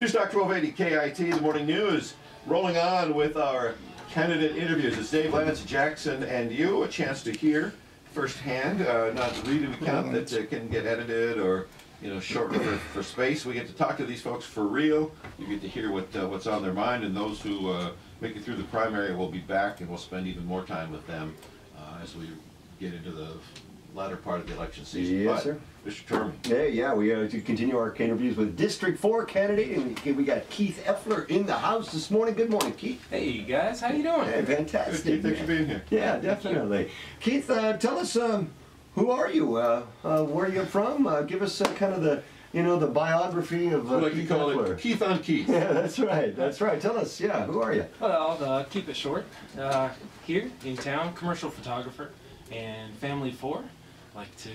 Newstalk 1280 KIT, the morning news. Rolling on with our candidate interviews. It's Dave, Lance, Jackson, and you. A chance to hear firsthand, not read an account that can get edited or shortened for space. We get to talk to these folks for real. You get to hear what's on their mind, and those who make it through the primary will be back, and we'll spend even more time with them as we get into the latter part of the election season. Yes, sir. Mr. Terman. Yeah, we to continue our interviews with District 4 candidate, and we got Keith Effler in the house this morning. Good morning, Keith. Hey, guys. How you doing? Hey, fantastic. Good, Keith, thanks for being here. Yeah, definitely. Keith, tell us, who are you? Where are you from? Give us kind of the, the biography of Keith Effler. Keith on Keith. Yeah, that's right. That's right. Tell us, who are you? Well, I'll keep it short. Here in town, commercial photographer and family of 4. Like to,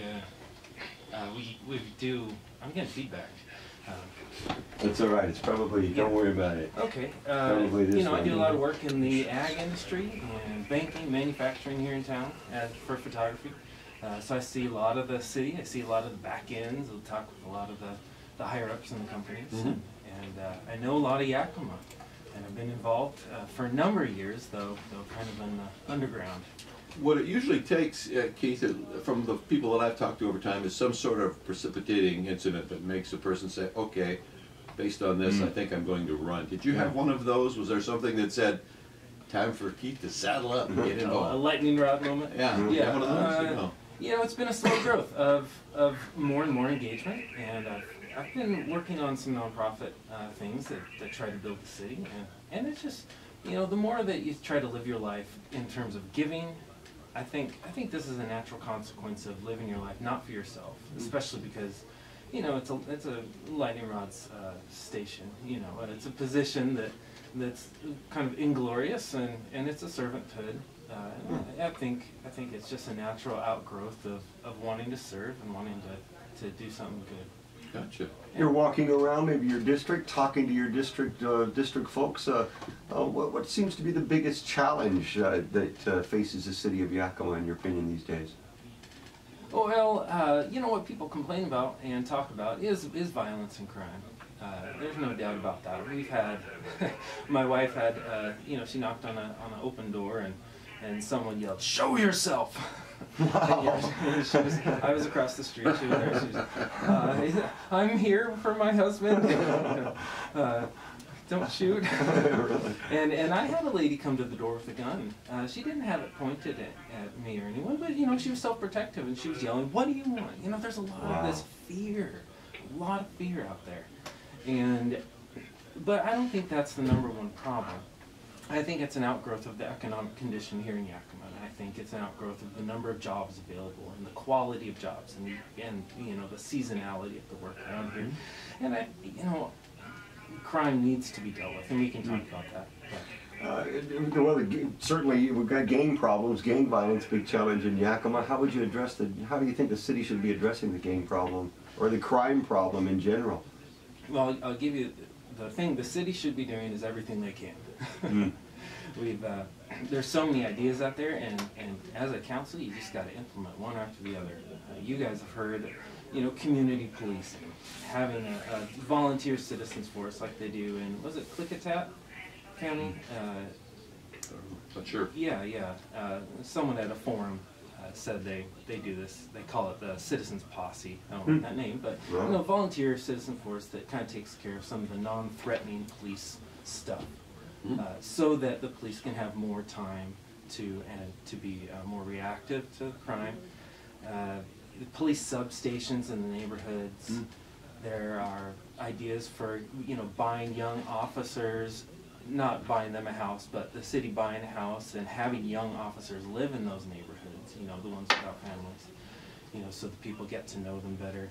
we do. I'm getting feedback. That's all right. It's probably. Don't worry about it. Okay. Probably this I do a lot of work in the ag industry and banking, manufacturing here in town for photography. So I see a lot of the city. I see a lot of the back ends. I'll talk with a lot of the higher ups in the companies, and I know a lot of Yakima, and I've been involved for a number of years, though kind of in the underground. What it usually takes, Keith, from the people that I've talked to over time, is some sort of precipitating incident that makes a person say, okay, based on this, I think I'm going to run. Did you have one of those? Was there something that said, time for Keith to saddle up and get involved? A lightning rod moment? Yeah, one of those? It's been a slow growth of more and more engagement, and I've been working on some nonprofit things that try to build the city, and it's just, the more that you try to live your life in terms of giving, I think this is a natural consequence of living your life not for yourself, especially because, it's a lightning rod's station. It's a position that's kind of inglorious, and it's a servanthood. I think it's just a natural outgrowth of wanting to serve and wanting to do something good. Gotcha. You're walking around maybe your district, talking to your district folks. What seems to be the biggest challenge that faces the city of Yakima, in your opinion, these days? Well, what people complain about and talk about is violence and crime. There's no doubt about that. We've had, my wife had, she knocked on an open door, and someone yelled, "Show yourself!" Wow. I was across the street. She was there. She was, I'm here for my husband. Don't shoot. And I had a lady come to the door with a gun. She didn't have it pointed at me or anyone, but she was self-protective, and she was yelling, "What do you want?" There's a lot of this fear, a lot of fear out there, but I don't think that's the number 1 problem. I think it's an outgrowth of the economic condition here in Yakima. I think it's an outgrowth of the number of jobs available and the quality of jobs and the seasonality of the work around here. And crime needs to be dealt with, and we can talk about that. Well, certainly we've got gang problems, gang violence, big challenge in Yakima. How would you address how do you think the city should be addressing the gang problem or the crime problem in general? Well, I'll give you the thing the city should be doing is everything they can. There's so many ideas out there, and as a council, you just got to implement one after the other. You guys have heard, community policing, having a volunteer citizens force like they do in, was it Klickitat County? Not sure. Yeah. Someone at a forum said they do this. They call it the Citizens Posse. I don't know that name, but volunteer citizen force that kind of takes care of some of the non-threatening police stuff. So that the police can have more time to be more reactive to crime. The police substations in the neighborhoods. There are ideas for buying young officers, not buying them a house, but the city buying a house and having young officers live in those neighborhoods. The ones without families. So the people get to know them better.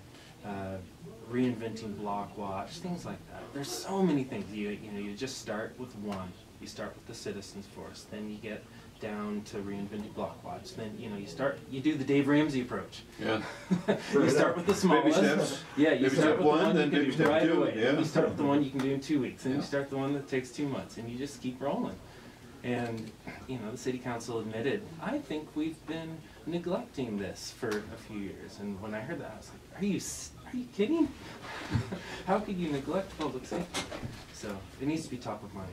Reinventing block watch, things like that. There's so many things. You just start with one. You start with the citizens force, then you get down to reinventing block watch. Then you do the Dave Ramsey approach. Yeah. You start with the smallest. Baby steps. Yeah, you start with the one then you can do right away. Yeah. You start with the one you can do in 2 weeks, and you start the one that takes 2 months, and you just keep rolling. And the city council admitted, I think we've been neglecting this for a few years. And when I heard that, I was like, are you are you kidding? How could you neglect public safety? So it needs to be top of mind.